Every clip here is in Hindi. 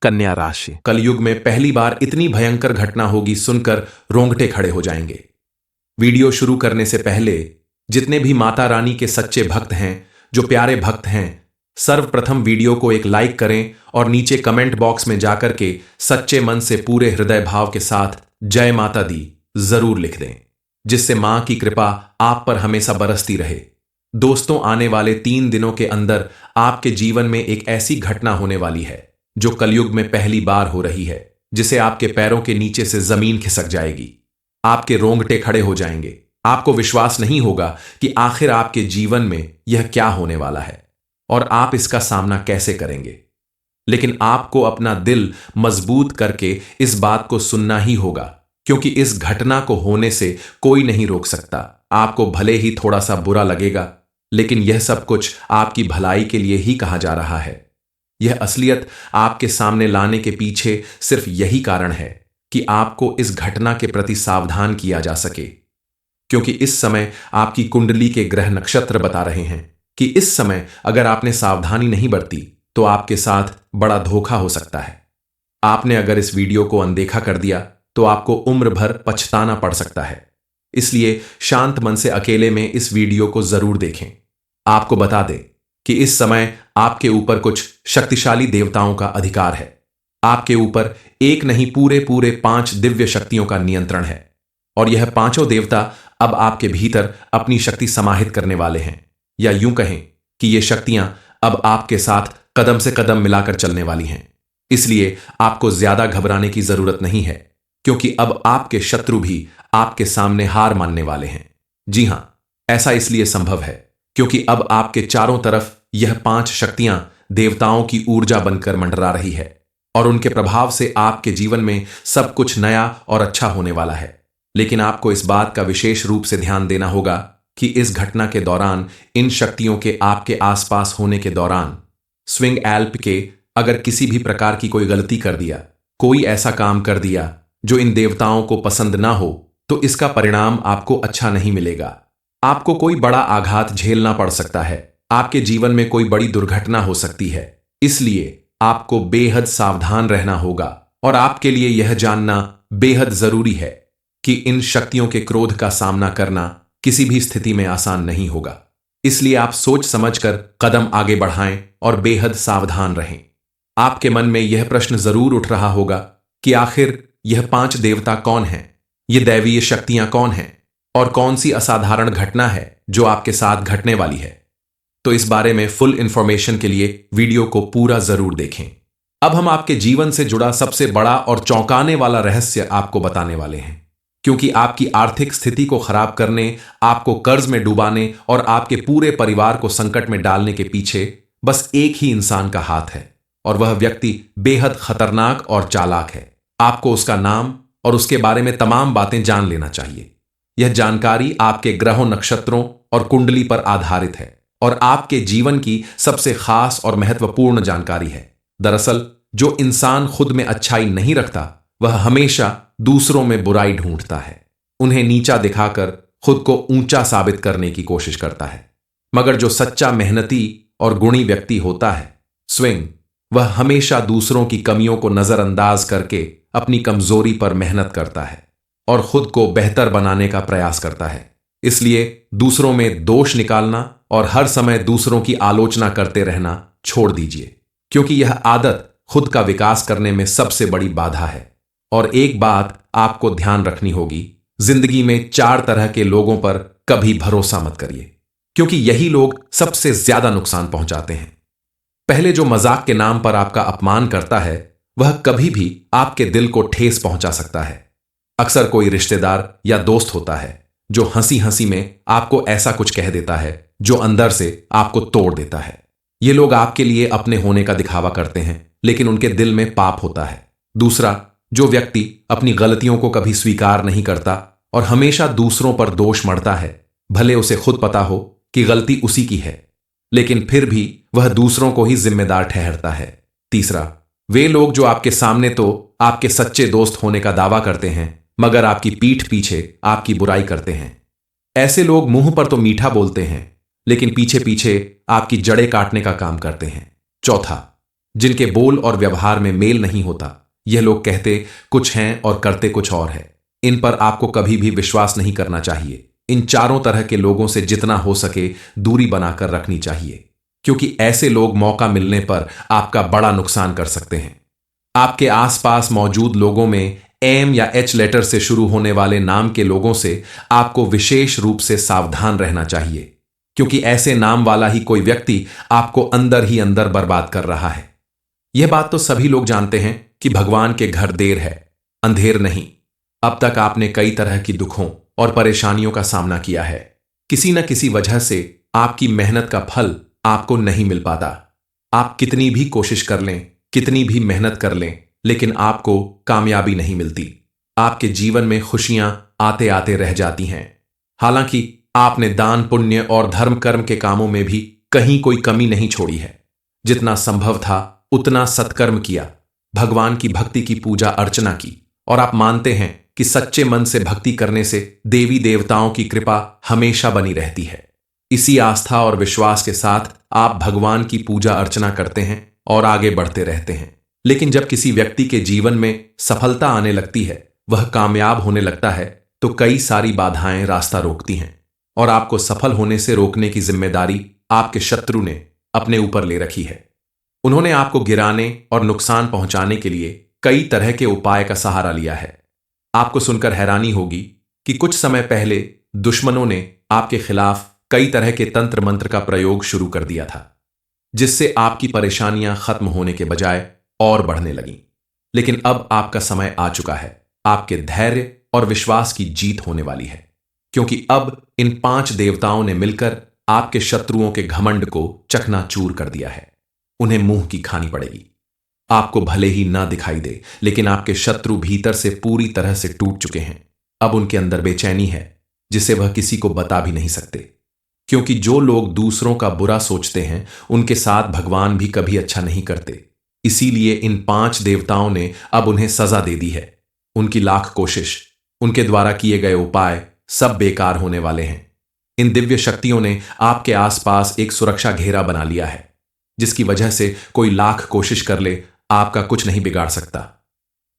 कन्या राशि। कलयुग में पहली बार इतनी भयंकर घटना होगी सुनकर रोंगटे खड़े हो जाएंगे। वीडियो शुरू करने से पहले जितने भी माता रानी के सच्चे भक्त हैं, जो प्यारे भक्त हैं, सर्वप्रथम वीडियो को एक लाइक करें और नीचे कमेंट बॉक्स में जाकर के सच्चे मन से पूरे हृदय भाव के साथ जय माता दी जरूर लिख दें, जिससे मां की कृपा आप पर हमेशा बरसती रहे। दोस्तों, आने वाले 3 दिनों के अंदर आपके जीवन में एक ऐसी घटना होने वाली है जो कलयुग में पहली बार हो रही है, जिसे आपके पैरों के नीचे से जमीन खिसक जाएगी। आपके रोंगटे खड़े हो जाएंगे। आपको विश्वास नहीं होगा कि आखिर आपके जीवन में यह क्या होने वाला है और आप इसका सामना कैसे करेंगे। लेकिन आपको अपना दिल मजबूत करके इस बात को सुनना ही होगा, क्योंकि इस घटना को होने से कोई नहीं रोक सकता। आपको भले ही थोड़ा सा बुरा लगेगा, लेकिन यह सब कुछ आपकी भलाई के लिए ही कहा जा रहा है। यह असलियत आपके सामने लाने के पीछे सिर्फ यही कारण है कि आपको इस घटना के प्रति सावधान किया जा सके, क्योंकि इस समय आपकी कुंडली के ग्रह नक्षत्र बता रहे हैं कि इस समय अगर आपने सावधानी नहीं बरती तो आपके साथ बड़ा धोखा हो सकता है। आपने अगर इस वीडियो को अनदेखा कर दिया तो आपको उम्र भर पछताना पड़ सकता है। इसलिए शांत मन से अकेले में इस वीडियो को जरूर देखें। आपको बता दें कि इस समय आपके ऊपर कुछ शक्तिशाली देवताओं का अधिकार है। आपके ऊपर एक नहीं पूरे 5 दिव्य शक्तियों का नियंत्रण है, और यह पांचों देवता अब आपके भीतर अपनी शक्ति समाहित करने वाले हैं, या यूं कहें कि ये शक्तियां अब आपके साथ कदम से कदम मिलाकर चलने वाली हैं। इसलिए आपको ज्यादा घबराने की जरूरत नहीं है, क्योंकि अब आपके शत्रु भी आपके सामने हार मानने वाले हैं। जी हां, ऐसा इसलिए संभव है क्योंकि अब आपके चारों तरफ यह 5 शक्तियां देवताओं की ऊर्जा बनकर मंडरा रही है, और उनके प्रभाव से आपके जीवन में सब कुछ नया और अच्छा होने वाला है। लेकिन आपको इस बात का विशेष रूप से ध्यान देना होगा कि इस घटना के दौरान, इन शक्तियों के आपके आसपास होने के दौरान, स्विंग एल्प के अगर किसी भी प्रकार की कोई गलती कर दिया, कोई ऐसा काम कर दिया जो इन देवताओं को पसंद ना हो, तो इसका परिणाम आपको अच्छा नहीं मिलेगा। आपको कोई बड़ा आघात झेलना पड़ सकता है। आपके जीवन में कोई बड़ी दुर्घटना हो सकती है। इसलिए आपको बेहद सावधान रहना होगा, और आपके लिए यह जानना बेहद जरूरी है कि इन शक्तियों के क्रोध का सामना करना किसी भी स्थिति में आसान नहीं होगा। इसलिए आप सोच समझकर कदम आगे बढ़ाएं और बेहद सावधान रहें। आपके मन में यह प्रश्न जरूर उठ रहा होगा कि आखिर यह 5 देवता कौन हैं, ये दैवीय शक्तियां कौन हैं, और कौन सी असाधारण घटना है जो आपके साथ घटने वाली है। तो इस बारे में फुल इंफॉर्मेशन के लिए वीडियो को पूरा जरूर देखें। अब हम आपके जीवन से जुड़ा सबसे बड़ा और चौंकाने वाला रहस्य आपको बताने वाले हैं, क्योंकि आपकी आर्थिक स्थिति को खराब करने, आपको कर्ज में डुबाने और आपके पूरे परिवार को संकट में डालने के पीछे बस एक ही इंसान का हाथ है, और वह व्यक्ति बेहद खतरनाक और चालाक है। आपको उसका नाम और उसके बारे में तमाम बातें जान लेना चाहिए। यह जानकारी आपके ग्रहों, नक्षत्रों और कुंडली पर आधारित है, और आपके जीवन की सबसे खास और महत्वपूर्ण जानकारी है। दरअसल जो इंसान खुद में अच्छाई नहीं रखता, वह हमेशा दूसरों में बुराई ढूंढता है, उन्हें नीचा दिखाकर खुद को ऊंचा साबित करने की कोशिश करता है। मगर जो सच्चा मेहनती और गुणी व्यक्ति होता है, स्विंग, वह हमेशा दूसरों की कमियों को नजरअंदाज करके अपनी कमजोरी पर मेहनत करता है और खुद को बेहतर बनाने का प्रयास करता है। इसलिए दूसरों में दोष निकालना और हर समय दूसरों की आलोचना करते रहना छोड़ दीजिए, क्योंकि यह आदत खुद का विकास करने में सबसे बड़ी बाधा है। और एक बात आपको ध्यान रखनी होगी, जिंदगी में 4 तरह के लोगों पर कभी भरोसा मत करिए, क्योंकि यही लोग सबसे ज्यादा नुकसान पहुंचाते हैं। पहले जो मजाक के नाम पर आपका अपमान करता है, वह कभी भी आपके दिल को ठेस पहुंचा सकता है। अक्सर कोई रिश्तेदार या दोस्त होता है जो हंसी हंसी में आपको ऐसा कुछ कह देता है जो अंदर से आपको तोड़ देता है। ये लोग आपके लिए अपने होने का दिखावा करते हैं, लेकिन उनके दिल में पाप होता है। दूसरा, जो व्यक्ति अपनी गलतियों को कभी स्वीकार नहीं करता और हमेशा दूसरों पर दोष मढ़ता है, भले उसे खुद पता हो कि गलती उसी की है, लेकिन फिर भी वह दूसरों को ही जिम्मेदार ठहरता है। तीसरा, वे लोग जो आपके सामने तो आपके सच्चे दोस्त होने का दावा करते हैं, मगर आपकी पीठ पीछे आपकी बुराई करते हैं। ऐसे लोग मुंह पर तो मीठा बोलते हैं, लेकिन पीछे पीछे आपकी जड़ें काटने का काम करते हैं। चौथा, जिनके बोल और व्यवहार में मेल नहीं होता। यह लोग कहते कुछ हैं और करते कुछ और है। इन पर आपको कभी भी विश्वास नहीं करना चाहिए। इन चारों तरह के लोगों से जितना हो सके दूरी बनाकर रखनी चाहिए, क्योंकि ऐसे लोग मौका मिलने पर आपका बड़ा नुकसान कर सकते हैं। आपके आसपास मौजूद लोगों में एम या एच लेटर से शुरू होने वाले नाम के लोगों से आपको विशेष रूप से सावधान रहना चाहिए, क्योंकि ऐसे नाम वाला ही कोई व्यक्ति आपको अंदर ही अंदर बर्बाद कर रहा है। यह बात तो सभी लोग जानते हैं कि भगवान के घर देर है, अंधेर नहीं। अब तक आपने कई तरह की दुखों और परेशानियों का सामना किया है। किसी न किसी वजह से आपकी मेहनत का फल आपको नहीं मिल पाता। आप कितनी भी कोशिश कर लें, कितनी भी मेहनत कर लें, लेकिन आपको कामयाबी नहीं मिलती। आपके जीवन में खुशियां आते आते रह जाती हैं। हालांकि आपने दान पुण्य और धर्म कर्म के कामों में भी कहीं कोई कमी नहीं छोड़ी है। जितना संभव था उतना सत्कर्म किया, भगवान की भक्ति की पूजा अर्चना की, और आप मानते हैं कि सच्चे मन से भक्ति करने से देवी देवताओं की कृपा हमेशा बनी रहती है। इसी आस्था और विश्वास के साथ आप भगवान की पूजा अर्चना करते हैं और आगे बढ़ते रहते हैं। लेकिन जब किसी व्यक्ति के जीवन में सफलता आने लगती है, वह कामयाब होने लगता है, तो कई सारी बाधाएं रास्ता रोकती हैं और आपको सफल होने से रोकने की जिम्मेदारी आपके शत्रु ने अपने ऊपर ले रखी है। उन्होंने आपको गिराने और नुकसान पहुंचाने के लिए कई तरह के उपाय का सहारा लिया है। आपको सुनकर हैरानी होगी कि कुछ समय पहले दुश्मनों ने आपके खिलाफ कई तरह के तंत्र मंत्र का प्रयोग शुरू कर दिया था, जिससे आपकी परेशानियां खत्म होने के बजाय और बढ़ने लगीं। लेकिन अब आपका समय आ चुका है। आपके धैर्य और विश्वास की जीत होने वाली है, क्योंकि अब इन 5 देवताओं ने मिलकर आपके शत्रुओं के घमंड को चकनाचूर कर दिया है। उन्हें मुंह की खानी पड़ेगी। आपको भले ही ना दिखाई दे, लेकिन आपके शत्रु भीतर से पूरी तरह से टूट चुके हैं। अब उनके अंदर बेचैनी है, जिसे वह किसी को बता भी नहीं सकते, क्योंकि जो लोग दूसरों का बुरा सोचते हैं उनके साथ भगवान भी कभी अच्छा नहीं करते। इसीलिए इन 5 देवताओं ने अब उन्हें सजा दे दी है। उनकी लाख कोशिश, उनके द्वारा किए गए उपाय सब बेकार होने वाले हैं। इन दिव्य शक्तियों ने आपके आसपास एक सुरक्षा घेरा बना लिया है, जिसकी वजह से कोई लाख कोशिश कर ले, आपका कुछ नहीं बिगाड़ सकता।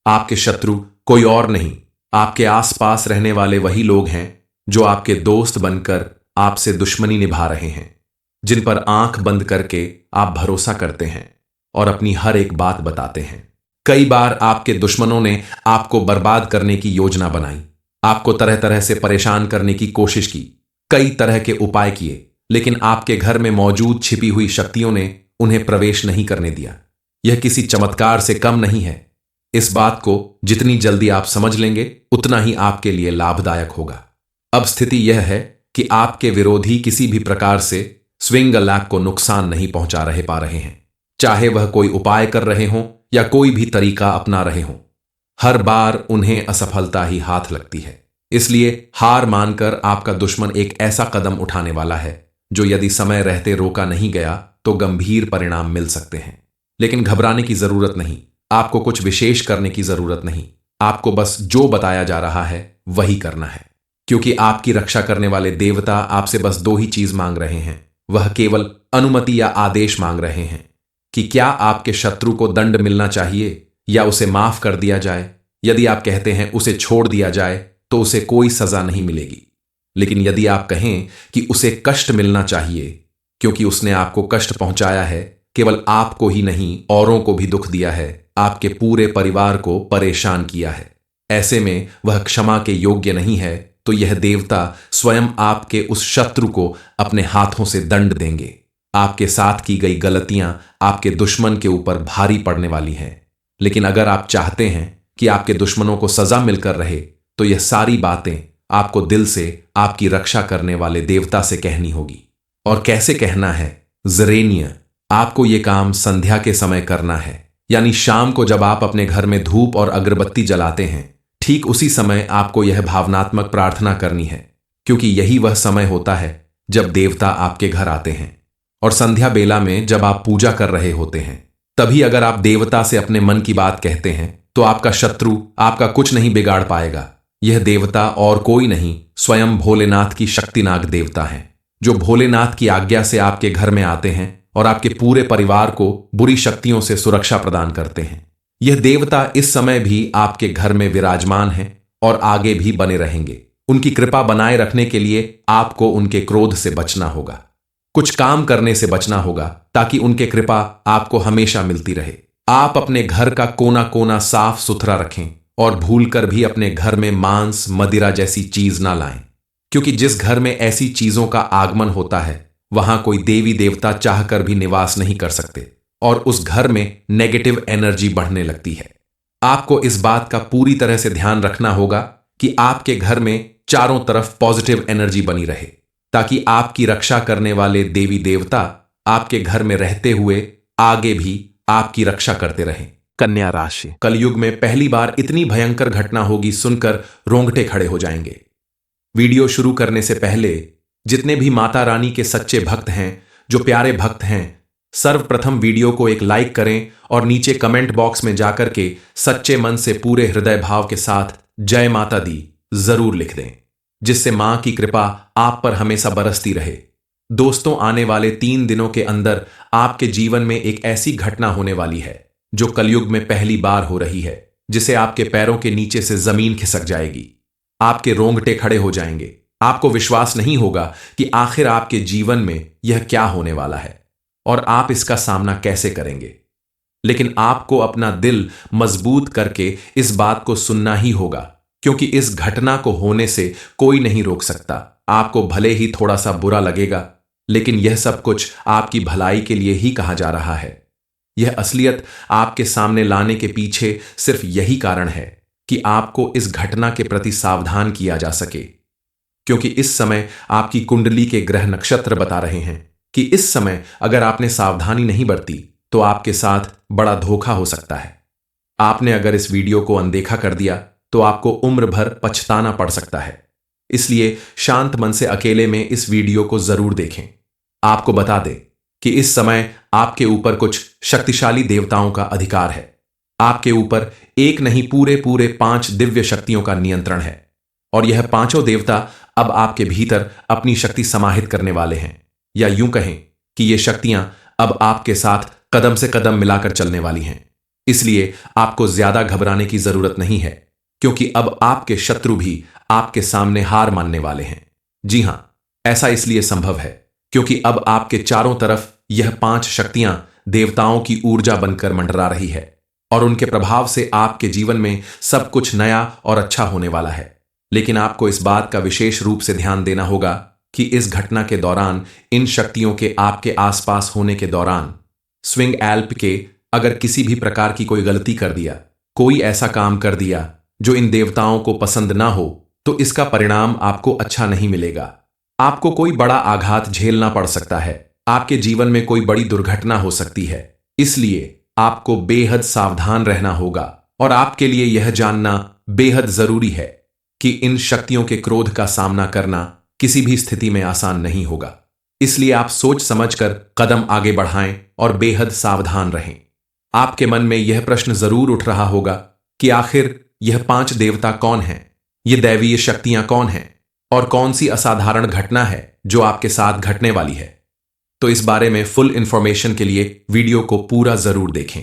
आपके शत्रु कोई और नहीं, आपके आसपास रहने वाले वही लोग हैं जो आपके दोस्त बनकर आपसे दुश्मनी निभा रहे हैं, जिन पर आंख बंद करके आप भरोसा करते हैं और अपनी हर एक बात बताते हैं। कई बार आपके दुश्मनों ने आपको बर्बाद करने की योजना बनाई, आपको तरह तरह से परेशान करने की कोशिश की, कई तरह के उपाय किए, लेकिन आपके घर में मौजूद छिपी हुई शक्तियों ने उन्हें प्रवेश नहीं करने दिया। यह किसी चमत्कार से कम नहीं है। इस बात को जितनी जल्दी आप समझ लेंगे उतना ही आपके लिए लाभदायक होगा। अब स्थिति यह है कि आपके विरोधी किसी भी प्रकार से स्विंग लैक को नुकसान नहीं पहुंचा पा रहे हैं, चाहे वह कोई उपाय कर रहे हों या कोई भी तरीका अपना रहे हों। हर बार उन्हें असफलता ही हाथ लगती है। इसलिए हार मानकर आपका दुश्मन एक ऐसा कदम उठाने वाला है जो यदि समय रहते रोका नहीं गया तो गंभीर परिणाम मिल सकते हैं। लेकिन घबराने की जरूरत नहीं, आपको कुछ विशेष करने की जरूरत नहीं। आपको बस जो बताया जा रहा है वही करना है, क्योंकि आपकी रक्षा करने वाले देवता आपसे बस 2 ही चीज मांग रहे हैं। वह केवल अनुमति या आदेश मांग रहे हैं कि क्या आपके शत्रु को दंड मिलना चाहिए या उसे माफ कर दिया जाए। यदि आप कहते हैं उसे छोड़ दिया जाए तो उसे कोई सजा नहीं मिलेगी, लेकिन यदि आप कहें कि उसे कष्ट मिलना चाहिए क्योंकि उसने आपको कष्ट पहुंचाया है, केवल आपको ही नहीं औरों को भी दुख दिया है, आपके पूरे परिवार को परेशान किया है, ऐसे में वह क्षमा के योग्य नहीं है, तो यह देवता स्वयं आपके उस शत्रु को अपने हाथों से दंड देंगे। आपके साथ की गई गलतियां आपके दुश्मन के ऊपर भारी पड़ने वाली हैं। लेकिन अगर आप चाहते हैं कि आपके दुश्मनों को सजा मिलकर रहे, तो यह सारी बातें आपको दिल से आपकी रक्षा करने वाले देवता से कहनी होगी। और कैसे कहना है? जरेनिया, आपको यह काम संध्या के समय करना है, यानी शाम को जब आप अपने घर में धूप और अगरबत्ती जलाते हैं, ठीक उसी समय आपको यह भावनात्मक प्रार्थना करनी है, क्योंकि यही वह समय होता है जब देवता आपके घर आते हैं। और संध्या बेला में जब आप पूजा कर रहे होते हैं, तभी अगर आप देवता से अपने मन की बात कहते हैं तो आपका शत्रु आपका कुछ नहीं बिगाड़ पाएगा। यह देवता और कोई नहीं, स्वयं भोलेनाथ की शक्तिनाग देवता हैं, जो भोलेनाथ की आज्ञा से आपके घर में आते हैं और आपके पूरे परिवार को बुरी शक्तियों से सुरक्षा प्रदान करते हैं। यह देवता इस समय भी आपके घर में विराजमान हैं और आगे भी बने रहेंगे। उनकी कृपा बनाए रखने के लिए आपको उनके क्रोध से बचना होगा, कुछ काम करने से बचना होगा ताकि उनके कृपा आपको हमेशा मिलती रहे। आप अपने घर का कोना कोना साफ सुथरा रखें और भूलकर भी अपने घर में मांस मदिरा जैसी चीज ना लाएं, क्योंकि जिस घर में ऐसी चीजों का आगमन होता है वहां कोई देवी देवता चाहकर भी निवास नहीं कर सकते और उस घर में नेगेटिव एनर्जी बढ़ने लगती है। आपको इस बात का पूरी तरह से ध्यान रखना होगा कि आपके घर में चारों तरफ पॉजिटिव एनर्जी बनी रहे, ताकि आपकी रक्षा करने वाले देवी देवता आपके घर में रहते हुए आगे भी आपकी रक्षा करते रहें। कन्या राशि। कलयुग में पहली बार इतनी भयंकर घटना होगी सुनकर रोंगटे खड़े हो जाएंगे। वीडियो शुरू करने से पहले जितने भी माता रानी के सच्चे भक्त हैं, जो प्यारे भक्त हैं, सर्वप्रथम वीडियो को एक लाइक करें और नीचे कमेंट बॉक्स में जाकर के सच्चे मन से पूरे हृदय भाव के साथ जय माता दी जरूर लिख दें, जिससे मां की कृपा आप पर हमेशा बरसती रहे। दोस्तों, आने वाले 3 दिनों के अंदर आपके जीवन में एक ऐसी घटना होने वाली है जो कलयुग में पहली बार हो रही है, जिसे आपके पैरों के नीचे से जमीन खिसक जाएगी। आपके रोंगटे खड़े हो जाएंगे। आपको विश्वास नहीं होगा कि आखिर आपके जीवन में यह क्या होने वाला है और आप इसका सामना कैसे करेंगे। लेकिन आपको अपना दिल मजबूत करके इस बात को सुनना ही होगा, क्योंकि इस घटना को होने से कोई नहीं रोक सकता। आपको भले ही थोड़ा सा बुरा लगेगा, लेकिन यह सब कुछ आपकी भलाई के लिए ही कहा जा रहा है। यह असलियत आपके सामने लाने के पीछे सिर्फ यही कारण है कि आपको इस घटना के प्रति सावधान किया जा सके, क्योंकि इस समय आपकी कुंडली के ग्रह नक्षत्र बता रहे हैं कि इस समय अगर आपने सावधानी नहीं बरती तो आपके साथ बड़ा धोखा हो सकता है। आपने अगर इस वीडियो को अनदेखा कर दिया तो आपको उम्र भर पछताना पड़ सकता है। इसलिए शांत मन से अकेले में इस वीडियो को जरूर देखें। आपको बता दें कि इस समय आपके ऊपर कुछ शक्तिशाली देवताओं का अधिकार है। आपके ऊपर एक नहीं पूरे 5 दिव्य शक्तियों का नियंत्रण है और यह पांचों देवता अब आपके भीतर अपनी शक्ति समाहित करने वाले हैं, या यूं कहें कि ये शक्तियां अब आपके साथ कदम से कदम मिलाकर चलने वाली हैं। इसलिए आपको ज्यादा घबराने की जरूरत नहीं है, क्योंकि अब आपके शत्रु भी आपके सामने हार मानने वाले हैं। जी हां, ऐसा इसलिए संभव है क्योंकि अब आपके चारों तरफ यह 5 शक्तियां देवताओं की ऊर्जा बनकर मंडरा रही है और उनके प्रभाव से आपके जीवन में सब कुछ नया और अच्छा होने वाला है। लेकिन आपको इस बात का विशेष रूप से ध्यान देना होगा कि इस घटना के दौरान, इन शक्तियों के आपके आसपास होने के दौरान, स्विंग एल्प के अगर किसी भी प्रकार की कोई गलती कर दिया, कोई ऐसा काम कर दिया जो इन देवताओं को पसंद ना हो, तो इसका परिणाम आपको अच्छा नहीं मिलेगा। आपको कोई बड़ा आघात झेलना पड़ सकता है। आपके जीवन में कोई बड़ी दुर्घटना हो सकती है। इसलिए आपको बेहद सावधान रहना होगा और आपके लिए यह जानना बेहद जरूरी है कि इन शक्तियों के क्रोध का सामना करना किसी भी स्थिति में आसान नहीं होगा। इसलिए आप सोच समझकर कदम आगे बढ़ाएं और बेहद सावधान रहें। आपके मन में यह प्रश्न जरूर उठ रहा होगा कि आखिर यह 5 देवता कौन हैं, ये दैवीय शक्तियां कौन हैं और कौन सी असाधारण घटना है जो आपके साथ घटने वाली है। तो इस बारे में फुल इंफॉर्मेशन के लिए वीडियो को पूरा जरूर देखें।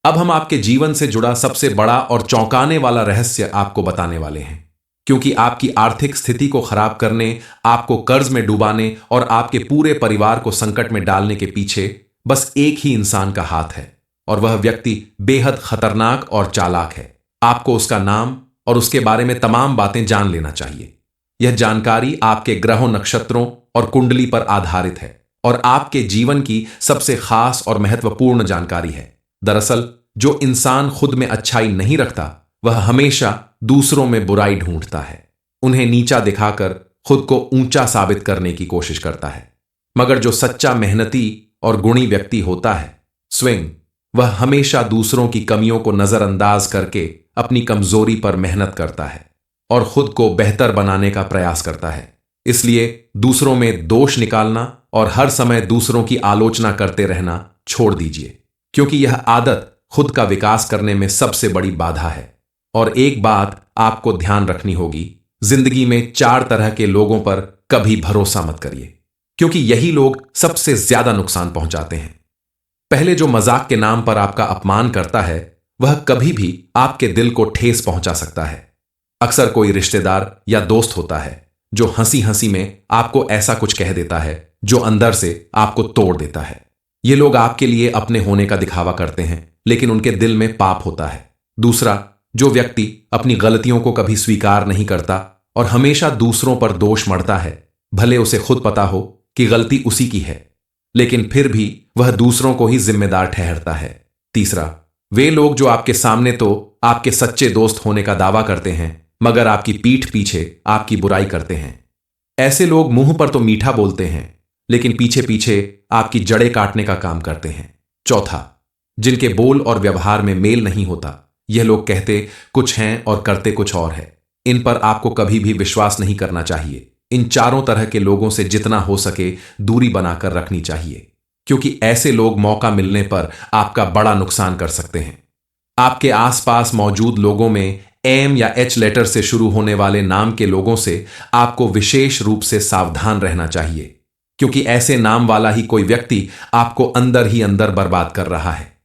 अब हम आपके जीवन से जुड़ा सबसे बड़ा और चौंकाने वाला रहस्य आपको बताने वाले हैं, क्योंकि आपकी आर्थिक स्थिति को खराब करने, आपको कर्ज में डुबाने और आपके पूरे परिवार को संकट में डालने के पीछे बस एक ही इंसान का हाथ है, और वह व्यक्ति बेहद खतरनाक और चालाक है। आपको उसका नाम और उसके बारे में तमाम बातें जान लेना चाहिए। यह जानकारी आपके ग्रहों, नक्षत्रों और कुंडली पर आधारित है और आपके जीवन की सबसे खास और महत्वपूर्ण जानकारी है। दरअसल जो इंसान खुद में अच्छाई नहीं रखता, वह हमेशा दूसरों में बुराई ढूंढता है, उन्हें नीचा दिखाकर खुद को ऊंचा साबित करने की कोशिश करता है। मगर जो सच्चा मेहनती और गुणी व्यक्ति होता है, स्विंग, वह हमेशा दूसरों की कमियों को नजरअंदाज करके अपनी कमजोरी पर मेहनत करता है और खुद को बेहतर बनाने का प्रयास करता है। इसलिए दूसरों में दोष निकालना और हर समय दूसरों की आलोचना करते रहना छोड़ दीजिए, क्योंकि यह आदत खुद का विकास करने में सबसे बड़ी बाधा है। और एक बात आपको ध्यान रखनी होगी, जिंदगी में 4 तरह के लोगों पर कभी भरोसा मत करिए। क्योंकि यही लोग सबसे ज्यादा नुकसान पहुंचाते हैं। पहले जो मजाक के नाम पर आपका अपमान करता है वह कभी भी आपके दिल को ठेस पहुंचा सकता है। अक्सर कोई रिश्तेदार या दोस्त होता है जो हंसी हंसी में आपको ऐसा कुछ कह देता है जो अंदर से आपको तोड़ देता है। ये लोग आपके लिए अपने होने का दिखावा करते हैं, लेकिन उनके दिल में पाप होता है। दूसरा, जो व्यक्ति अपनी गलतियों को कभी स्वीकार नहीं करता और हमेशा दूसरों पर दोष मढ़ता है, भले उसे खुद पता हो कि गलती उसी की है, लेकिन फिर भी वह दूसरों को ही जिम्मेदार ठहरता है। तीसरा, वे लोग जो आपके सामने तो आपके सच्चे दोस्त होने का दावा करते हैं, मगर आपकी पीठ पीछे आपकी बुराई करते हैं। ऐसे लोग मुंह पर तो मीठा बोलते हैं, लेकिन पीछे पीछे आपकी जड़ें काटने का काम करते हैं। चौथा, जिनके बोल और व्यवहार में मेल नहीं होता। यह लोग कहते कुछ हैं और करते कुछ और है। इन पर आपको कभी भी विश्वास नहीं करना चाहिए। इन चारों तरह के लोगों से जितना हो सके दूरी बनाकर रखनी चाहिए, क्योंकि ऐसे लोग मौका मिलने पर आपका बड़ा नुकसान कर सकते हैं। आपके आसपास मौजूद लोगों में एम या एच लेटर से शुरू होने वाले नाम के लोगों से आपको विशेष रूप से सावधान रहना चाहिए, क्योंकि ऐसे नाम वाला ही कोई व्यक्ति आपको अंदर ही अंदर बर्बाद कर रहा है।